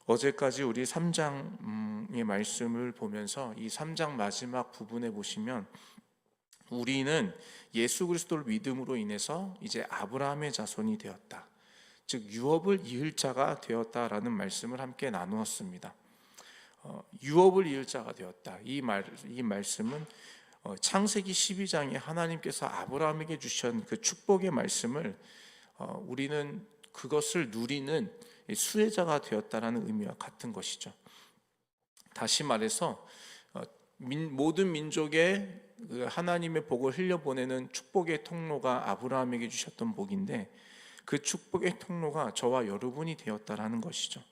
어제까지 우리 3장의 말씀을 보면서 이 3장 마지막 부분에 보시면 우리는 예수 그리스도를 믿음으로 인해서 이제 아브라함의 자손이 되었다, 즉 유업을 이을 자가 되었다라는 말씀을 함께 나누었습니다. 유업을 이을 자가 되었다, 이 말씀은 창세기 12장에 하나님께서 아브라함에게 주신 그 축복의 말씀을 우리는 그것을 누리는 수혜자가 되었다라는 의미와 같은 것이죠. 다시 말해서 모든 민족에 하나님의 복을 흘려보내는 축복의 통로가 아브라함에게 주셨던 복인데, 그 축복의 통로가 저와 여러분이 되었다라는 것이죠.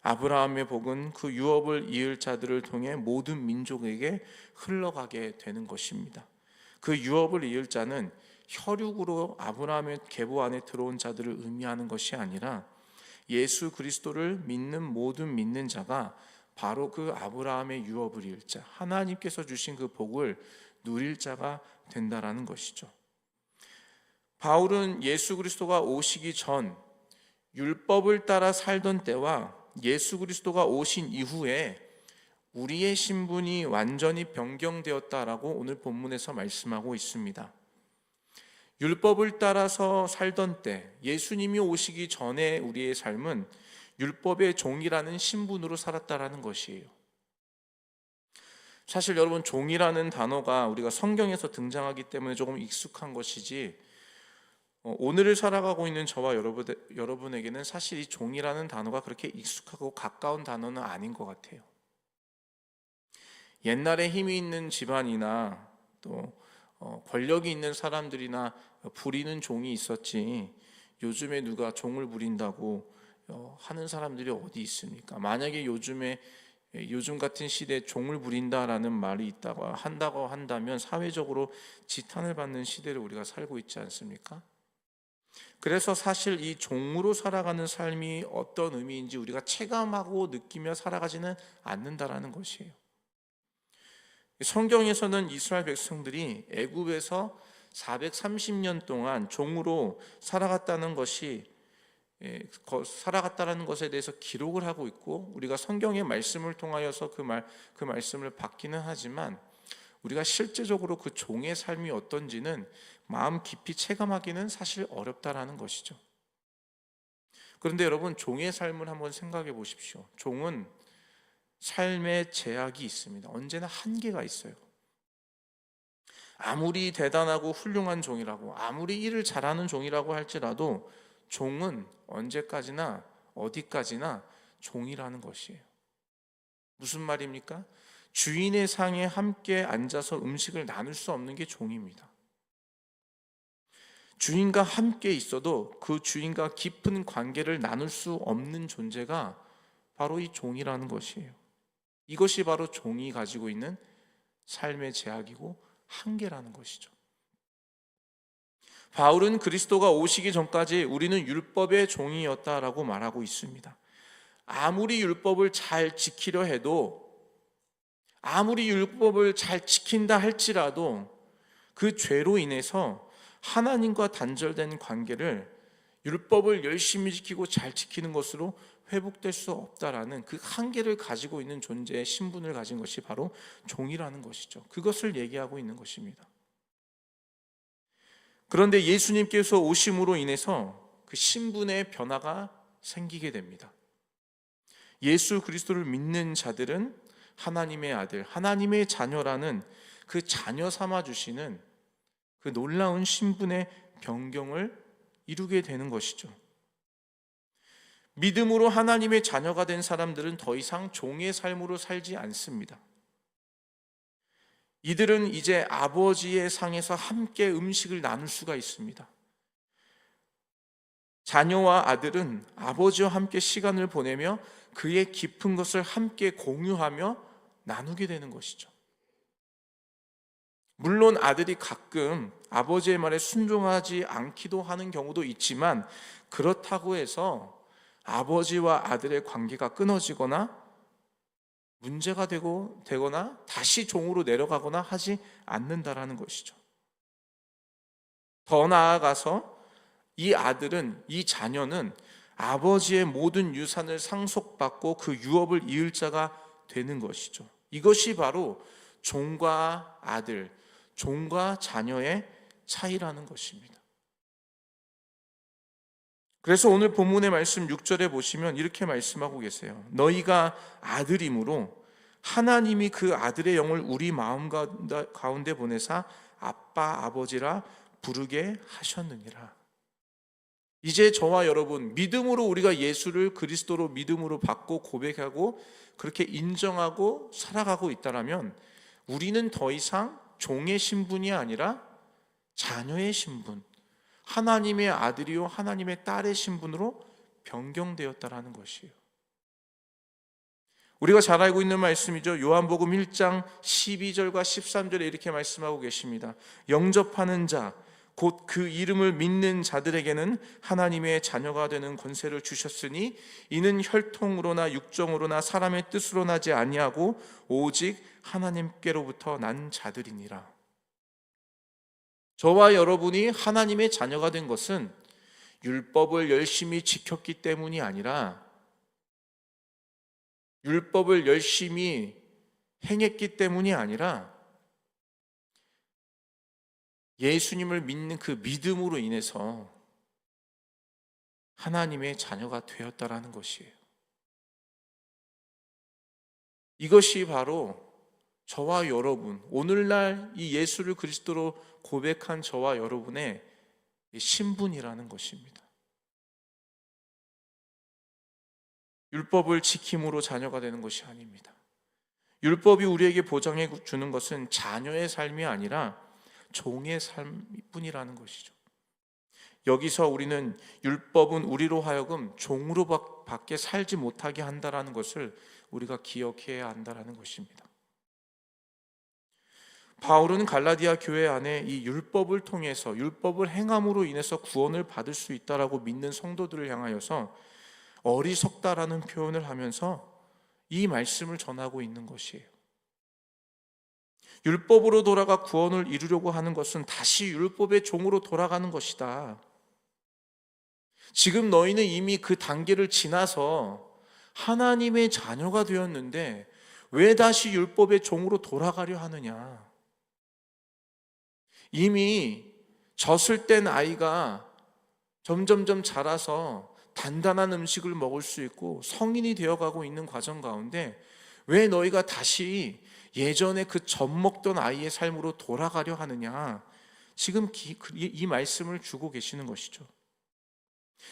아브라함의 복은 그 유업을 이을 자들을 통해 모든 민족에게 흘러가게 되는 것입니다. 그 유업을 이을 자는 혈육으로 아브라함의 계보 안에 들어온 자들을 의미하는 것이 아니라 예수 그리스도를 믿는 모든 믿는 자가 바로 그 아브라함의 유업을 이을 자, 하나님께서 주신 그 복을 누릴 자가 된다라는 것이죠. 바울은 예수 그리스도가 오시기 전 율법을 따라 살던 때와 예수 그리스도가 오신 이후에 우리의 신분이 완전히 변경되었다라고 오늘 본문에서 말씀하고 있습니다. 율법을 따라서 살던 때, 예수님이 오시기 전에 우리의 삶은 율법의 종이라는 신분으로 살았다라는 것이에요. 사실 여러분, 종이라는 단어가 우리가 성경에서 등장하기 때문에 조금 익숙한 것이지, 오늘을 살아가고 있는 저와 여러분에게는 사실 이 종이라는 단어가 그렇게 익숙하고 가까운 단어는 아닌 것 같아요. 옛날에 힘이 있는 집안이나 또 권력이 있는 사람들이나 부리는 종이 있었지, 요즘에 누가 종을 부린다고 하는 사람들이 어디 있습니까? 만약에 요즘 같은 시대에 종을 부린다라는 말이 한다고 한다면 사회적으로 지탄을 받는 시대를 우리가 살고 있지 않습니까? 그래서 사실 이 종으로 살아가는 삶이 어떤 의미인지 우리가 체감하고 느끼며 살아가지는 않는다라는 것이에요. 성경에서는 이스라엘 백성들이 애굽에서 430년 동안 종으로 살아갔다는 것에 대해서 기록을 하고 있고, 우리가 성경의 말씀을 통하여서 그 말씀을 받기는 하지만 우리가 실제적으로 그 종의 삶이 어떤지는 마음 깊이 체감하기는 사실 어렵다라는 것이죠. 그런데 여러분, 종의 삶을 한번 생각해 보십시오. 종은 삶의 제약이 있습니다. 언제나 한계가 있어요. 아무리 대단하고 훌륭한 종이라고, 아무리 일을 잘하는 종이라고 할지라도 종은 언제까지나 어디까지나 종이라는 것이에요. 무슨 말입니까? 주인의 상에 함께 앉아서 음식을 나눌 수 없는 게 종입니다. 주인과 함께 있어도 그 주인과 깊은 관계를 나눌 수 없는 존재가 바로 이 종이라는 것이에요. 이것이 바로 종이 가지고 있는 삶의 제약이고 한계라는 것이죠. 바울은 그리스도가 오시기 전까지 우리는 율법의 종이었다라고 말하고 있습니다. 아무리 율법을 잘 지키려 해도, 아무리 율법을 잘 지킨다 할지라도 그 죄로 인해서 하나님과 단절된 관계를 율법을 열심히 지키고 잘 지키는 것으로 회복될 수 없다라는 그 한계를 가지고 있는 존재의 신분을 가진 것이 바로 종이라는 것이죠. 그것을 얘기하고 있는 것입니다. 그런데 예수님께서 오심으로 인해서 그 신분의 변화가 생기게 됩니다. 예수 그리스도를 믿는 자들은 하나님의 아들, 하나님의 자녀라는 그 자녀 삼아 주시는 그 놀라운 신분의 변경을 이루게 되는 것이죠. 믿음으로 하나님의 자녀가 된 사람들은 더 이상 종의 삶으로 살지 않습니다. 이들은 이제 아버지의 상에서 함께 음식을 나눌 수가 있습니다. 자녀와 아들은 아버지와 함께 시간을 보내며 그의 깊은 것을 함께 공유하며 나누게 되는 것이죠. 물론 아들이 가끔 아버지의 말에 순종하지 않기도 하는 경우도 있지만, 그렇다고 해서 아버지와 아들의 관계가 끊어지거나 문제가 되거나 다시 종으로 내려가거나 하지 않는다라는 것이죠. 더 나아가서 이 자녀는 아버지의 모든 유산을 상속받고 그 유업을 이을 자가 되는 것이죠. 이것이 바로 종과 아들, 종과 자녀의 차이라는 것입니다. 그래서 오늘 본문의 말씀 6절에 보시면 이렇게 말씀하고 계세요. 너희가 아들이므로 하나님이 그 아들의 영을 우리 마음 가운데 보내사 아빠 아버지라 부르게 하셨느니라. 이제 저와 여러분, 믿음으로 우리가 예수를 그리스도로 믿음으로 받고 고백하고 그렇게 인정하고 살아가고 있다면 우리는 더 이상 종의 신분이 아니라 자녀의 신분, 하나님의 아들이요 하나님의 딸의 신분으로 변경되었다라는 것이에요. 우리가 잘 알고 있는 말씀이죠. 요한복음 1장 12절과 13절에 이렇게 말씀하고 계십니다. 영접하는 자, 곧 그 이름을 믿는 자들에게는 하나님의 자녀가 되는 권세를 주셨으니 이는 혈통으로나 육정으로나 사람의 뜻으로 나지 아니하고 오직 하나님께로부터 난 자들이니라. 저와 여러분이 하나님의 자녀가 된 것은 율법을 열심히 지켰기 때문이 아니라 율법을 열심히 행했기 때문이 아니라 예수님을 믿는 그 믿음으로 인해서 하나님의 자녀가 되었다라는 것이에요. 이것이 바로 저와 여러분, 오늘날 이 예수를 그리스도로 고백한 저와 여러분의 신분이라는 것입니다. 율법을 지킴으로 자녀가 되는 것이 아닙니다. 율법이 우리에게 보장해 주는 것은 자녀의 삶이 아니라 종의 삶뿐이라는 것이죠. 여기서 우리는 율법은 우리로 하여금 종으로 밖에 살지 못하게 한다라는 것을 우리가 기억해야 한다라는 것입니다. 바울은 갈라디아 교회 안에 이 율법을 통해서 율법을 행함으로 인해서 구원을 받을 수 있다라고 믿는 성도들을 향하여서 어리석다라는 표현을 하면서 이 말씀을 전하고 있는 것이에요. 율법으로 돌아가 구원을 이루려고 하는 것은 다시 율법의 종으로 돌아가는 것이다. 지금 너희는 이미 그 단계를 지나서 하나님의 자녀가 되었는데 왜 다시 율법의 종으로 돌아가려 하느냐? 이미 젖을 뗀 아이가 점점점 자라서 단단한 음식을 먹을 수 있고 성인이 되어가고 있는 과정 가운데 왜 너희가 다시 예전에 그 젖 먹던 아이의 삶으로 돌아가려 하느냐? 지금 이 말씀을 주고 계시는 것이죠.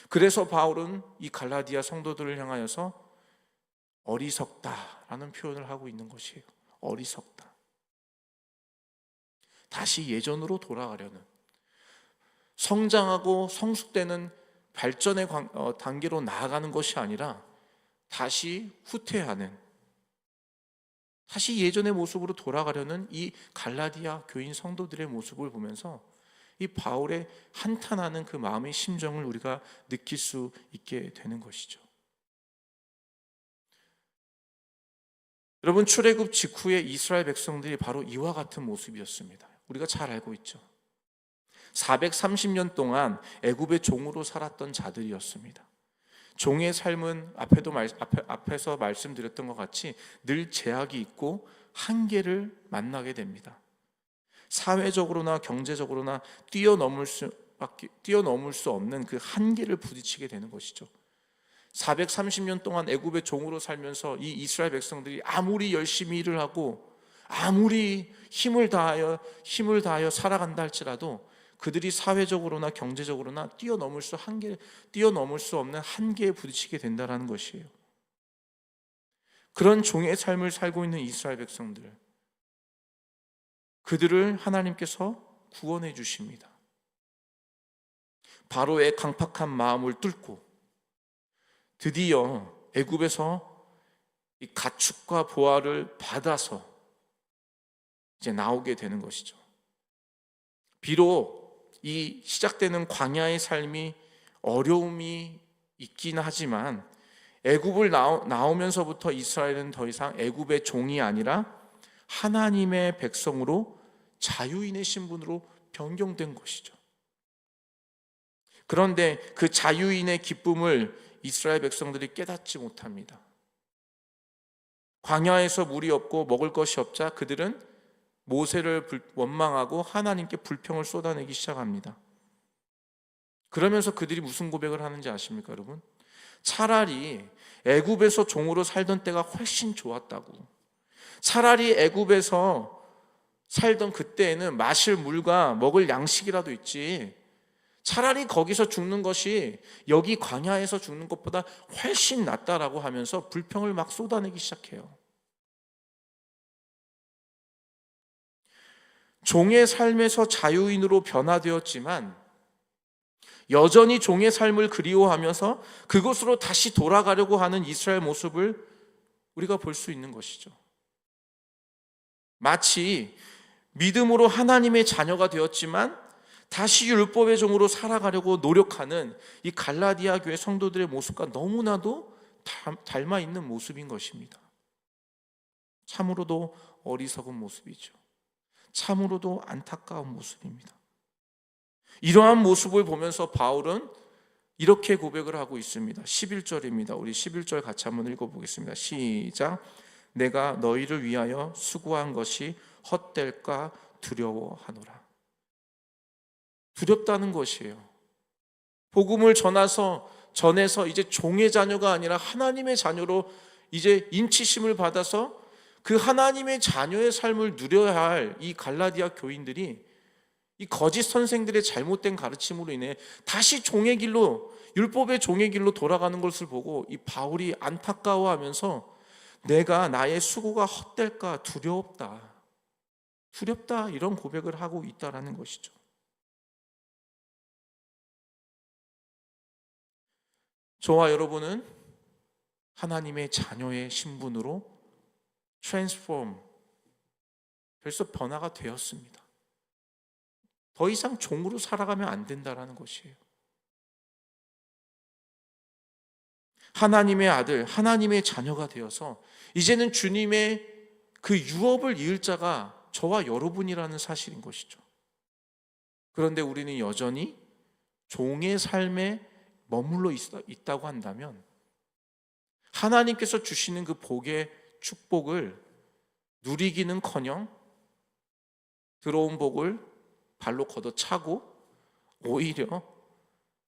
그래서 바울은 이 갈라디아 성도들을 향하여서 어리석다라는 표현을 하고 있는 것이에요. 어리석다. 다시 예전으로 돌아가려는, 성장하고 성숙되는 발전의 단계로 나아가는 것이 아니라 다시 후퇴하는, 다시 예전의 모습으로 돌아가려는 이 갈라디아 교인 성도들의 모습을 보면서 이 바울의 한탄하는 그 마음의 심정을 우리가 느낄 수 있게 되는 것이죠. 여러분, 출애굽 직후에 이스라엘 백성들이 바로 이와 같은 모습이었습니다. 우리가 잘 알고 있죠. 430년 동안 애굽의 종으로 살았던 자들이었습니다. 종의 삶은 앞에서 말씀드렸던 것 같이 늘 제약이 있고 한계를 만나게 됩니다. 사회적으로나 경제적으로나 뛰어넘을 수 없는 그 한계를 부딪히게 되는 것이죠. 430년 동안 애굽의 종으로 살면서 이 이스라엘 백성들이 아무리 열심히 일을 하고 아무리 힘을 다하여 살아간다 할지라도 그들이 사회적으로나 경제적으로나 뛰어넘을 수 없는 한계에 부딪히게 된다는 것이에요. 그런 종의 삶을 살고 있는 이스라엘 백성들, 그들을 하나님께서 구원해 주십니다. 바로의 강팍한 마음을 뚫고 드디어 애굽에서 이 가축과 보화를 받아서 이제 나오게 되는 것이죠. 비록 이 시작되는 광야의 삶이 어려움이 있긴 하지만 애굽을 나오면서부터 이스라엘은 더 이상 애굽의 종이 아니라 하나님의 백성으로 자유인의 신분으로 변경된 것이죠. 그런데 그 자유인의 기쁨을 이스라엘 백성들이 깨닫지 못합니다. 광야에서 물이 없고 먹을 것이 없자 그들은 모세를 원망하고 하나님께 불평을 쏟아내기 시작합니다. 그러면서 그들이 무슨 고백을 하는지 아십니까, 여러분? 차라리 애굽에서 종으로 살던 때가 훨씬 좋았다고. 차라리 애굽에서 살던 그때에는 마실 물과 먹을 양식이라도 있지, 차라리 거기서 죽는 것이 여기 광야에서 죽는 것보다 훨씬 낫다라고 하면서 불평을 막 쏟아내기 시작해요. 종의 삶에서 자유인으로 변화되었지만 여전히 종의 삶을 그리워하면서 그곳으로 다시 돌아가려고 하는 이스라엘 모습을 우리가 볼 수 있는 것이죠. 마치 믿음으로 하나님의 자녀가 되었지만 다시 율법의 종으로 살아가려고 노력하는 이 갈라디아 교회 성도들의 모습과 너무나도 닮아 있는 모습인 것입니다. 참으로도 어리석은 모습이죠. 참으로도 안타까운 모습입니다. 이러한 모습을 보면서 바울은 이렇게 고백을 하고 있습니다. 11절입니다. 우리 11절 같이 한번 읽어보겠습니다. 시작. 내가 너희를 위하여 수고한 것이 헛될까 두려워하노라. 두렵다는 것이에요. 복음을 전해서 이제 종의 자녀가 아니라 하나님의 자녀로 이제 인치심을 받아서 그 하나님의 자녀의 삶을 누려야 할 이 갈라디아 교인들이 이 거짓 선생들의 잘못된 가르침으로 인해 다시 종의 길로, 율법의 종의 길로 돌아가는 것을 보고 이 바울이 안타까워하면서 내가 나의 수고가 헛될까 두렵다 이런 고백을 하고 있다라는 것이죠. 저와 여러분은 하나님의 자녀의 신분으로 벌써 변화가 되었습니다. 더 이상 종으로 살아가면 안 된다라는 것이에요. 하나님의 아들, 하나님의 자녀가 되어서 이제는 주님의 그 유업을 이을 자가 저와 여러분이라는 사실인 것이죠. 그런데 우리는 여전히 종의 삶에 머물러 있다고 한다면 하나님께서 주시는 그 복의 축복을 누리기는커녕 들어온 복을 발로 걷어차고 오히려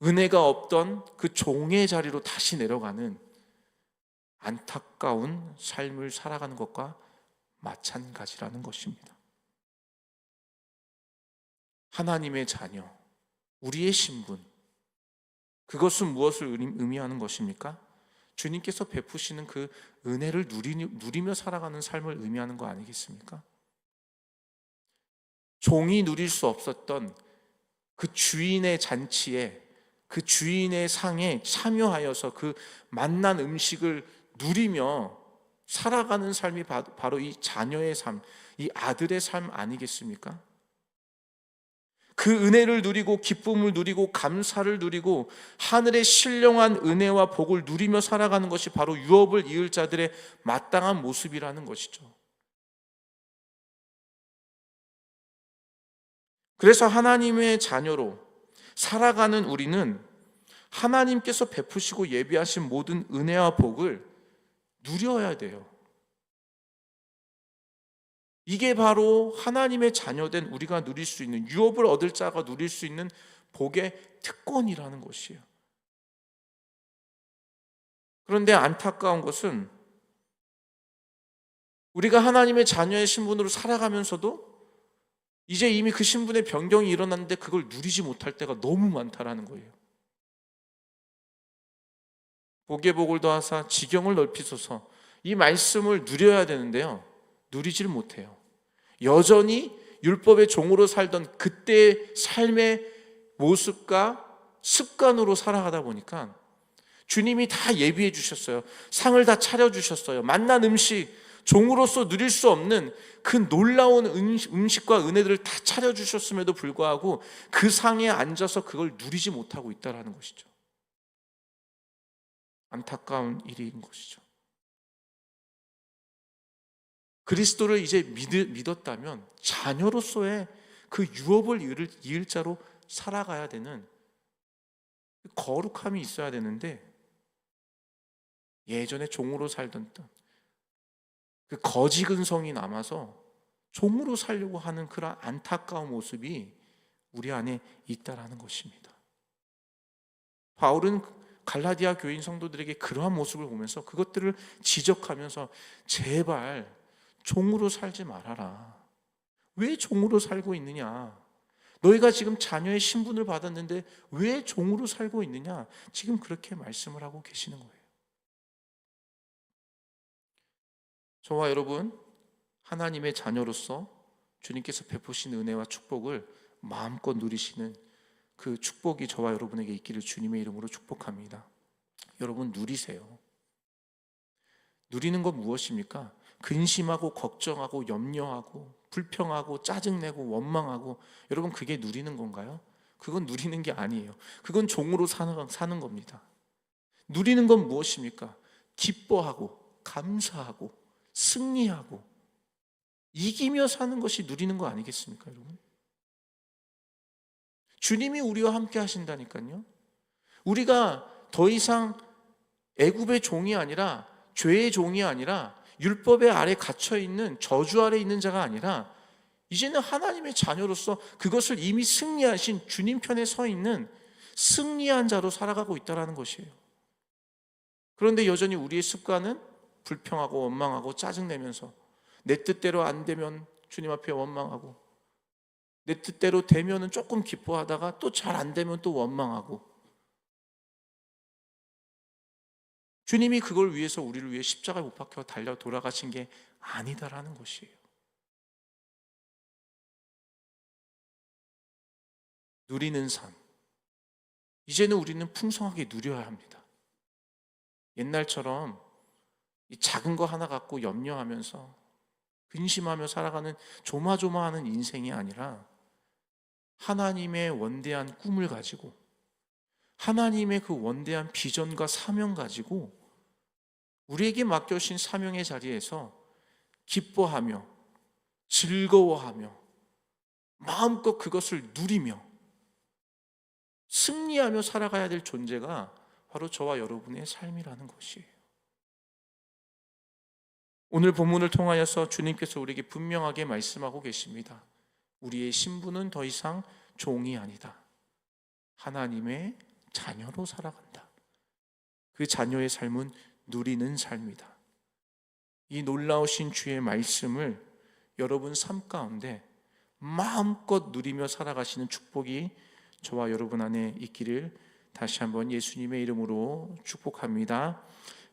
은혜가 없던 그 종의 자리로 다시 내려가는 안타까운 삶을 살아가는 것과 마찬가지라는 것입니다. 하나님의 자녀, 우리의 신분, 그것은 무엇을 의미하는 것입니까? 주님께서 베푸시는 그 은혜를 누리며 살아가는 삶을 의미하는 거 아니겠습니까? 종이 누릴 수 없었던 그 주인의 잔치에, 그 주인의 상에 참여하여서 그 맛난 음식을 누리며 살아가는 삶이 바로 이 자녀의 삶, 이 아들의 삶 아니겠습니까? 그 은혜를 누리고 기쁨을 누리고 감사를 누리고 하늘의 신령한 은혜와 복을 누리며 살아가는 것이 바로 유업을 이을 자들의 마땅한 모습이라는 것이죠. 그래서 하나님의 자녀로 살아가는 우리는 하나님께서 베푸시고 예비하신 모든 은혜와 복을 누려야 돼요. 이게 바로 하나님의 자녀된 우리가 누릴 수 있는, 유업을 얻을 자가 누릴 수 있는 복의 특권이라는 것이에요. 그런데 안타까운 것은 우리가 하나님의 자녀의 신분으로 살아가면서도 이제 이미 그 신분의 변경이 일어났는데 그걸 누리지 못할 때가 너무 많다라는 거예요. 복의 복을 더하사 지경을 넓히소서, 이 말씀을 누려야 되는데요, 누리질 못해요. 여전히 율법의 종으로 살던 그때의 삶의 모습과 습관으로 살아가다 보니까 주님이 다 예비해 주셨어요. 상을 다 차려주셨어요. 맛난 음식, 종으로서 누릴 수 없는 그 놀라운 음식과 은혜들을 다 차려주셨음에도 불구하고 그 상에 앉아서 그걸 누리지 못하고 있다는 것이죠. 안타까운 일인 것이죠. 그리스도를 이제 믿었다면 자녀로서의 그 유업을 이을 자로 살아가야 되는 거룩함이 있어야 되는데 예전에 종으로 살던 그 거지 근성이 남아서 종으로 살려고 하는 그런 안타까운 모습이 우리 안에 있다라는 것입니다. 바울은 갈라디아 교인 성도들에게 그러한 모습을 보면서 그것들을 지적하면서 제발 종으로 살지 말아라. 왜 종으로 살고 있느냐? 너희가 지금 자녀의 신분을 받았는데 왜 종으로 살고 있느냐? 지금 그렇게 말씀을 하고 계시는 거예요. 저와 여러분, 하나님의 자녀로서 주님께서 베푸신 은혜와 축복을 마음껏 누리시는 그 축복이 저와 여러분에게 있기를 주님의 이름으로 축복합니다. 여러분 누리세요. 누리는 건 무엇입니까? 근심하고 걱정하고 염려하고 불평하고 짜증내고 원망하고, 여러분 그게 누리는 건가요? 그건 누리는 게 아니에요. 그건 종으로 사는 겁니다. 누리는 건 무엇입니까? 기뻐하고 감사하고 승리하고 이기며 사는 것이 누리는 거 아니겠습니까, 여러분? 주님이 우리와 함께 하신다니까요. 우리가 더 이상 애굽의 종이 아니라, 죄의 종이 아니라, 율법의 아래 갇혀 있는 저주 아래 있는 자가 아니라 이제는 하나님의 자녀로서 그것을 이미 승리하신 주님 편에 서 있는 승리한 자로 살아가고 있다는 것이에요. 그런데 여전히 우리의 습관은 불평하고 원망하고 짜증내면서, 내 뜻대로 안 되면 주님 앞에 원망하고, 내 뜻대로 되면은 조금 기뻐하다가 또 잘 안 되면 또 원망하고, 주님이 그걸 위해서 우리를 위해 십자가에 못 박혀 달려 돌아가신 게 아니다라는 것이에요. 누리는 삶, 이제는 우리는 풍성하게 누려야 합니다. 옛날처럼 이 작은 거 하나 갖고 염려하면서 근심하며 살아가는 조마조마하는 인생이 아니라, 하나님의 원대한 꿈을 가지고 하나님의 그 원대한 비전과 사명 가지고 우리에게 맡겨주신 사명의 자리에서 기뻐하며 즐거워하며 마음껏 그것을 누리며 승리하며 살아가야 될 존재가 바로 저와 여러분의 삶이라는 것이에요. 오늘 본문을 통하여서 주님께서 우리에게 분명하게 말씀하고 계십니다. 우리의 신분은 더 이상 종이 아니다. 하나님의 자녀로 살아간다. 그 자녀의 삶은 누리는 삶이다. 이 놀라우신 주의 말씀을 여러분 삶 가운데 마음껏 누리며 살아가시는 축복이 저와 여러분 안에 있기를 다시 한번 예수님의 이름으로 축복합니다.